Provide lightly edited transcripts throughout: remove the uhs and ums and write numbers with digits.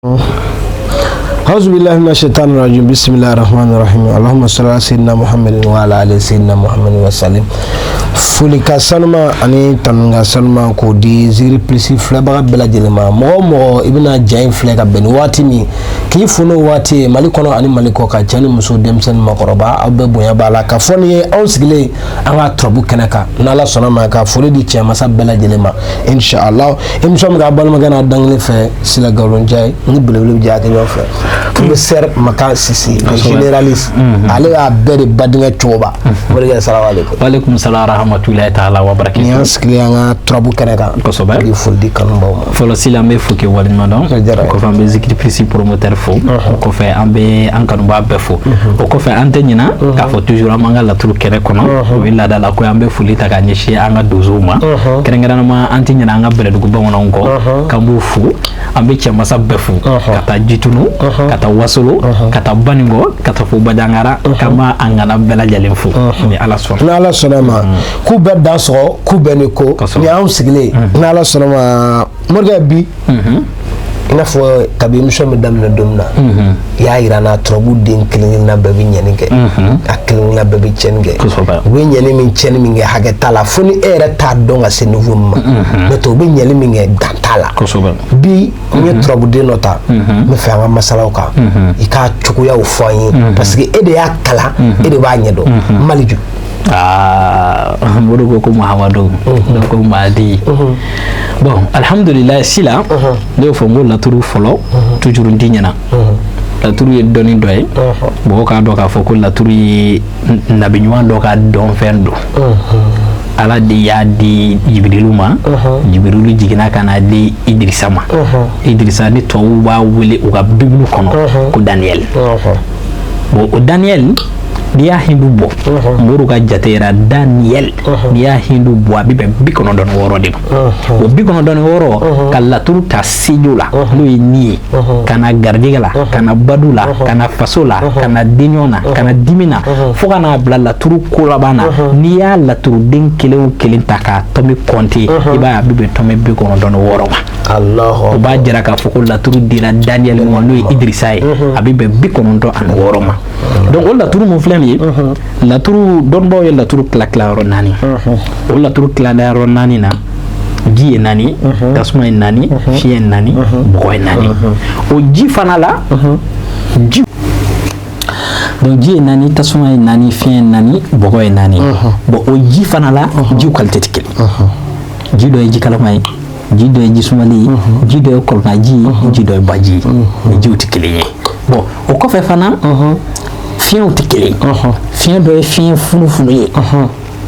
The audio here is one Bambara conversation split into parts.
أعوذ بالله من الشيطان الرجيم بسم الله الرحمن الرحيم اللهم صل على سيدنا محمد وعلى آل سيدنا محمد وسلم Fulika sanuma ani tanunga sanuma ko di ziri plisi flabaga bela jelema mo ibina jain flega ben wati ni ki funo wati malikono ani maliko ka jani muso demsen makoroba abbe bonya bala ka foni on sigile anga trobu kenaka nala sonama ka foli di chema sa bela jelema inshallah imsom ga bal magana dangle fe sila gawron jay ni bulebule jaake ñoo fe be ser maka sisi généraliste ale a bere badinga choba wala assalamu alaykum wa alaykum assalam rahmatullahi ta'ala wa barakatuh ni askli nga trobu kenaka ko so ba di fuldi kan mbaw folo sila me fuke wal madon ko fa be zikri principe promoteur fo ko fe ambe an kan ba be fo ko fe antenya ka fo toujours amanga la turu kere kono willa dala ko ambe fulita ka nyeshi anga dozuma kerengana ma antenya anga bele dugo bangono ngo kambu fu ambe chama sa be fu kata jitunu kata wasolo kata baningo kata fu badangara kama angana bela jalen fu ni ala so na ala sonama ku be da so ku be ne ko ni am sigile na ala sonama morga bi ina fo kabi muso mi damna domna ya irana trobu din kilin na babi nyanike akilin na babi chenge we nyani min chen mi nge hagetala foni era ta donga se nouveau mais to be nyali mi nge dantala bi mi trobu din nota me fa ma masala ka ika chukuya ufanyi parce que ede ya kala ede ba nyedo maliju bodo ko Muhammadu ko madi bon alhamdulillah sila do fo ngol la turu folo toujours ndinyana la turu ye doni doy bo ka do ka fo ko la turu nabi nywa do ka don fendo ala di ya di jibriluma jibrilu jigina kana di idrisama idrisa ni to wa wele o ga biblu kono ko Daniel bo Daniel dia hindu bo mburu ga jatera Daniel dia hindu bo abibe bikono don woro de o bikono don woro kala turu ta sijula lo ni kana gardigala kana badula kana fasola kana dinyona kana dimina fo kana blala turu kolabana ni ya la turu den kelew kelintaka tomi konti iba abibe tomi bikono don woro ma Allah ba jira ka fo ko la turu dira Daniel mo lo Idrissa abibe bikono don an woro ma donc on la turu mo flem la turu don bo la turu klakla ronani o la turu klada ronani na ji nani tasma nani fi nani boy nani o ji fanala ji donc ji nani tasma nani fi nani boy nani bo o ji fanala ji qualité tikeli ji do ji kala may ji do ji sumali ji do ko na ji do baji ji tikeli bon o ko fe fana fion tikeli fion do fion funu ye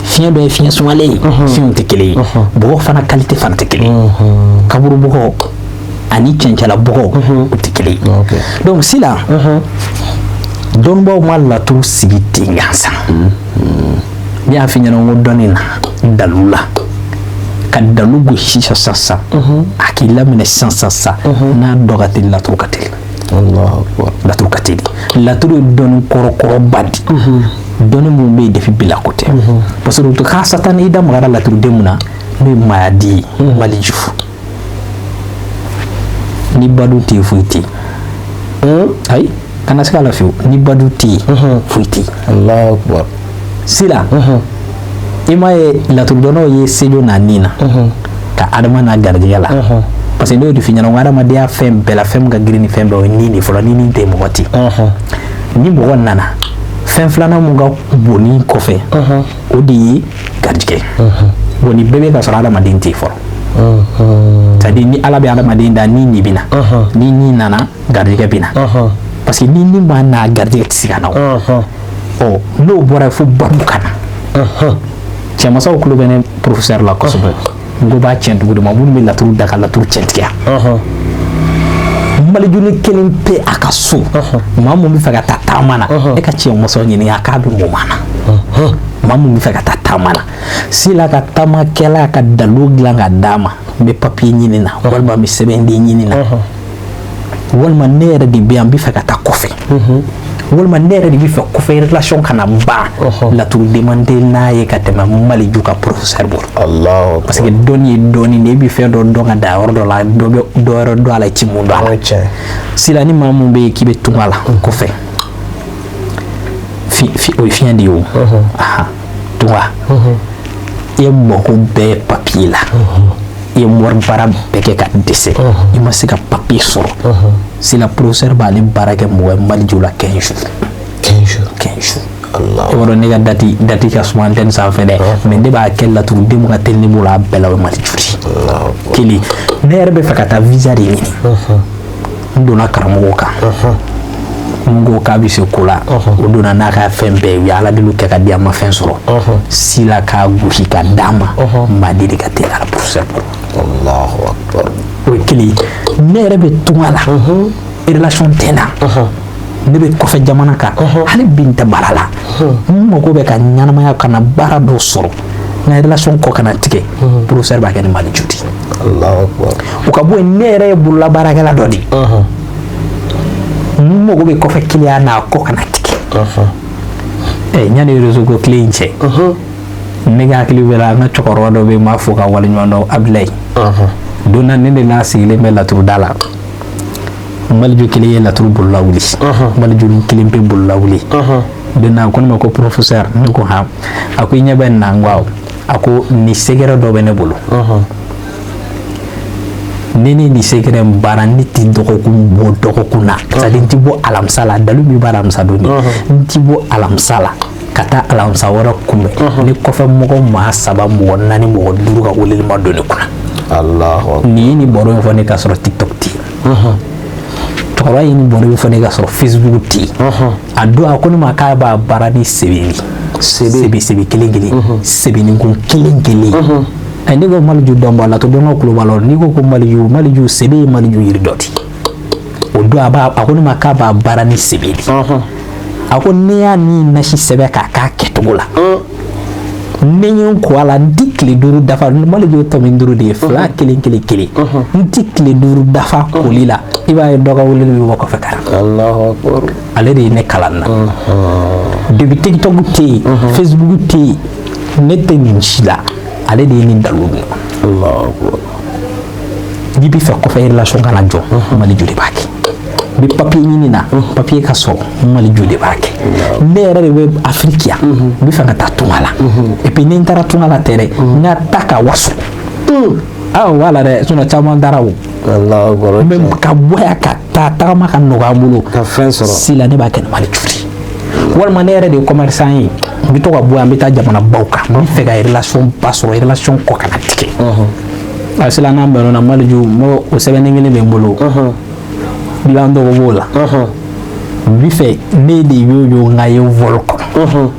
fion do fion somale fion tikeli bo fana qualité fana tikeli kaburu bo ani chanchala bo tikeli donc sila don bo malla tu sigiti ngasa ya finya no donina dalula kadalugo shisha sasa akila mine sasa na dogati la trukatel Allah akbar la trukatel la turu don koro badi don mo be defi bila côté parce que to khasatan ida magara la turu demuna ni madi maliju ni badu ti fuiti ay kana skala fiu ni badu ti fuiti Allah akbar sila imaye la turu dono ye sejo na nina ka adama na gardiala parce que ndo du finyana ngara ma dia fem bela fem ga green fem do nini folo nini te moti ni mo wonnana fem flana mo ga boni kofe odi garjike boni bebe ka sala ma dinti folo tadi ni ala be ala ma dinda nini bina nini nana garjike bina parce que nini ma na garjike tsigana o no bora fu barukana chama sa ko bene professeur la kosobe ngo ba cent gudu ma mun mi la turu daka la turu cent ya mali juli kelin pe akasu mamu mi faga tatamana e ka ci mo so nyini akabi mo mana mamu mi faga tatamana sila ka tama kela ka dalugla nga dama be papier nyini na walma mi sebendi nyini na walma nere di biam bi faga ta kofi walima ne yɛrɛ de bɛ fɛ kɔfɛ relation kana ban laturu demande n'a ye ka tɛmɛ Maliju ka professeur bolo parce que dɔnni ye dɔnni de, e bɛ fɛn dɔ dɔn ka da yɔrɔ dɔ la dɔ bɛ dɔ yɔrɔ dɔn a la i ti mun dɔn a la sila ni maa mun bɛ yen k'i bɛ tunga la kɔfɛ o ye fiɲɛ de ye o tunga i ye mɔgɔ bɛɛ papier la i ye wari baara bɛɛ kɛ ka dɛsɛ i ma se ka papier sɔrɔ sila professeur b'ale baara kɛ mɔgɔ ye Maliju la 15 jours i b'a dɔn ne ka dati ka suma antenne sanfɛ dɛ mais ne b'a kɛ laturu den mun ka teli ne bolo a bɛɛ la o ye Maliju de kelen ne yɛrɛ bɛ fɛ ka taa visa de ɲini n donna karamɔgɔw kan n ko k'a bɛ se ko la o donna n'a ka fɛn bɛɛ ye u ye ala deli kɛ ka di a ma fɛn sɔrɔ sila k'a gosi ka d'a ma n b'a deli ka teli ala professeur bolo o ye kelen ne yɛrɛ bɛ tunga la relation tɛ na ne bɛ kɔfɛ jamana kan hali bi n tɛ baara la n mago bɛ ka ɲɛnamaya ka na baara dɔ sɔrɔ n ka relation kɔ kana tigɛ professeur b'a kɛ ni Maliju de o ka bɔ yen ne yɛrɛ ye bololabaarakɛla dɔ de n mago bɛ kɔfɛ kiliya n'a kɔ kana tigɛ ɲani réseau ko tile in cɛ ne ka hakili bɛ la n ka cɛkɔrɔba dɔ bɛ yen n b'a fɔ ka waleɲuman dɔn Abdulayi don na ne de n'a sigilen bɛ laturu da la Maliju kelen ye laturu bolola wuli Maliju kelen pe bolola wuli don na ko ne ma ko professeur ne ko ha a ko i ɲɛ bɛ nin na n ko awɔ a ko ni secret dɔ bɛ ne bolo ni ni secret baara ni ti dɔgɔkun bɔ dɔgɔkun na c'est à dire n ti bɔ alamisa la dalu min b'a alamisa don n ti bɔ alamisa la ka taa alamisa wɛrɛ kunbɛn ni kɔfɛ mɔgɔ maa 3 mɔgɔ 4 mɔgɔ 5 ka weleli ma don ne kunna ni ye nin baro in fɔ ne ka sɔrɔ TikTok tɛ yen cɛkɔrɔba ye nin baro in fɔ ne ka sɔrɔ Facebook tɛ yen a don a ko ne ma k'a b'a baara ni sɛbɛnni sɛbɛ kelen kelen sɛbɛnni ko kelen kelen ne ko Maliju dɔn b'a la to dɔn ka kulo b'a la n'i ko ko Maliju sɛbɛ ye Maliju yiri dɔ di o don a ko ne ma k'a b'a baara ni sɛbɛ de a ko ne y'a ni nasi sɛbɛ k'a k'a kɛcogo la ne ye n ko a la n ti tile 5 dafa Maliju tɔmi 5 de ye 2 kelen kelen kelen n ti tile 5 dafa koli la i b'a ye dɔ ka weleli bɛ bɔ kɔfɛ kara ale de ye ne kalan na depuis TikTok tɛ yen Facebook tɛ yen ne tɛ nin si la ale de ye nin dalu n'i bɛ fɛ kɔfɛ relation kana jɔ Maliju de b'a kɛ n bɛ papier ɲini na papier ka sɔrɔ Maliju de b'a kɛ ne yɛrɛ de bɛ Afrique yan n bɛ fɛ ka taa tunga la et puis ni n taara tunga la tɛ dɛ n ka taa ka waso wala dɛ sinon caman taara o mais ka bɔ yan ka taa tagama ka nɔgɔya n bolo sila ne b'a kɛ ni Maliju de walima ne yɛrɛ de ye commerçant ye n bɛ to ka bɔ yan n bɛ taa jamana baw kan n bɛ fɛ ka relation ba sɔrɔ relation kɔ kana tigɛ a sila n'an bɛnna na Maliju o sɛbɛnni kelen bɛ n bolo bilan dɔw b'o la n bɛ fɛ ne de y'o n ka ye vol kɔnɔ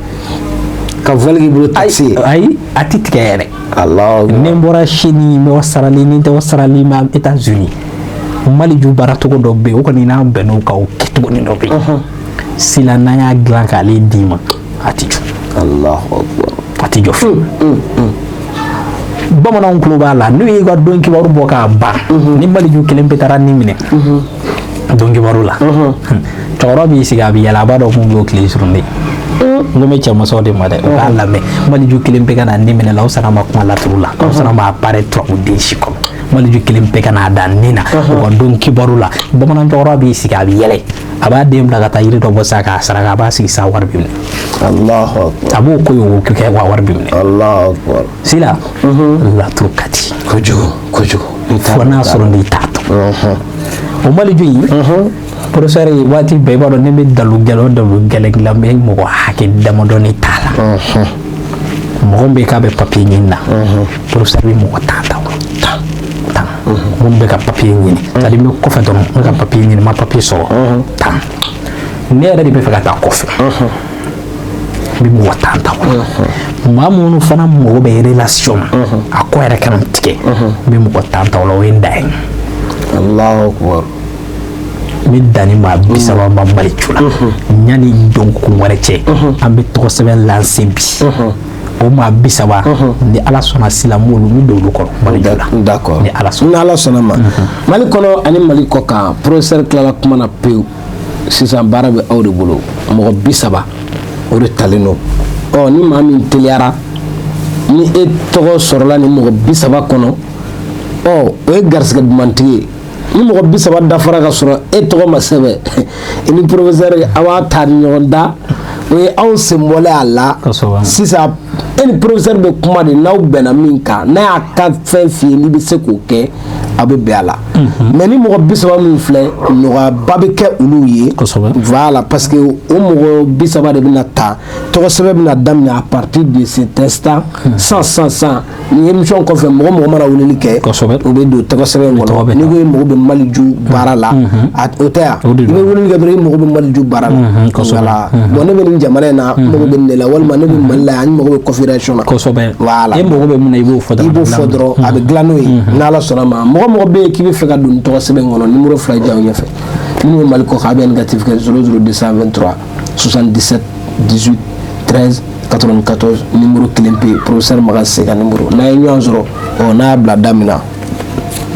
ka vol k'i bolo taxi ayi a ti tigɛ yɛrɛ ni n bɔra Chine n bɛ o sarali ni n tɛ o sarali n bɛ États-Unis Maliju baaracogo dɔ bɛ yen o kɔni n'an bɛnn'o kan o kɛcogo ni dɔ bɛ yen sila n'an y'a dilan k'ale d'i ma a ti jɔ a ti jɔ fiyewu bamananw tulo b'a la n'u y'i ka don kibaru bɔ k'a ban ni Maliju kelen pe taara ni minɛ don kibaru la cɛkɔrɔba b'i sigi a bɛ yɛlɛ a b'a dɔn k'u b'o tile surunnen n ko bɛ cɛmusow de ma dɛ u k'a lamɛn Maliju kelen pe ka na ni minɛ la aw sara ma kuma laturu la aw sara ma apparaître turabuden si kɔnɔ Maliju kelen pe ka n'a da nin na u ka don kibaru la bamanan cɛkɔrɔba b'i sigi a bɛ yɛlɛ a b'a den bila ka taa yiri dɔ bɔ sa k'a saraka a b'a sigi sa wari bɛ minɛ a b'o ko ye o kɛ wa wari bɛ minɛ sila laturu ka di kojugu fo n'a sɔrɔ n'i t'a dɔn o Maliju in professeur ye waati bɛɛ i b'a dɔn ne bɛ dalu gɛlɛn dilan n bɛ mɔgɔ hakɛ damadɔni t'a la mɔgɔ min bɛ k'a bɛ papier ɲini na professeur bɛ mɔgɔ tan mun bɛ ka papier ɲini c'est à dire n bɛ kɔfɛ dɔrɔn n ka papier ɲini ma papier sɔrɔ tan ne yɛrɛ de bɛ fɛ ka taa kɔfɛ n bɛ mɔgɔ tan ta maa minnu fana mɔgɔ bɛ relation na a kɔ yɛrɛ kana tigɛ n bɛ mɔgɔ tan ta o la o ye n dan ye n bɛ dan ni maa 30 ma Maliju la yanni dɔnkun wɛrɛ cɛ an bɛ tɔgɔ sɛbɛn lancer bi o maa 30 ni ala sɔnna sila m'olu n bɛ don olu kɔrɔ Maliju la d'accord ni ala sɔnna ma Mali kɔnɔ ani Mali kɔ kan professeur tilala kuma na pewu sisan baara bɛ aw de bolo mɔgɔ 30 o de talen don ni maa min teliyara ni e tɔgɔ sɔrɔla ni mɔgɔ 30 kɔnɔ o ye garisɛgɛ dumantigi ye ni mɔgɔ 30 dafara ka sɔrɔ e tɔgɔ ma sɛbɛn i ni professeur a b'a ta ni ɲɔgɔn da o ye aw senbɔlen a la sisan e ni professeur bɛ kuma de n'aw bɛnna min kan n'a y'a ka fɛn f'i ye n'i bɛ se k'o kɛ a bɛ bɛn a la mais ni mɔgɔ 30 min filɛ nɔgɔyaba bɛ kɛ olu ye voilà parce que o mɔgɔ 30 de bɛna ta tɔgɔ sɛbɛn bɛna daminɛ à partir de cet instant sans ni émission kɔfɛ mɔgɔ mɔgɔ mana weleli kɛ o bɛ don tɔgɔ sɛbɛn kɔnɔ ni ko i mago bɛ Maliju baara la o tɛ yan i bɛ weleli kɛ dɔrɔn i mago bɛ Maliju baara la voilà bon ne bɛ nin jamana in na n mago bɛ nin de la walima ne bɛ Mali la yan n mago bɛ confédération na voilà e mago bɛ mun na i b'o fɔ dɔrɔn a bɛ dilan n'o ye n'Ala sɔnna ma mɔgɔ bɛ yen k'i bɛ fɛ ka don tɔgɔ sɛbɛn kɔnɔ numéro 2 di aw ɲɛfɛ minnu bɛ Mali kɔ kan a bɛ négatif kɛ 00223 77 18 13 94 numéro 1 pe professeur Makan Sega numéro n'a ye ɲɔgɔn sɔrɔ n'a y'a bila da min na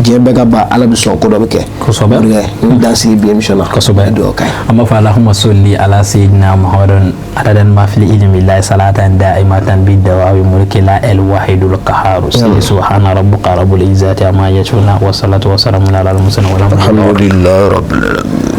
diɲɛ bɛɛ ka ban Ala bɛ sɔn ko dɔ bɛ kɛ kosɛbɛ n dan sigi bi émission na kosɛbɛ an b'a fɔ Allahumma salli ala sayyidina Muhammadin adadan ma fil ilmi la salatan da'imatan bid dawa'i mulki la al wahidul qahhar subhana rabbika rabbil izzati amma yasifun wa salatu wa salamun ala al mursalin walhamdulillahi rabbil alamin.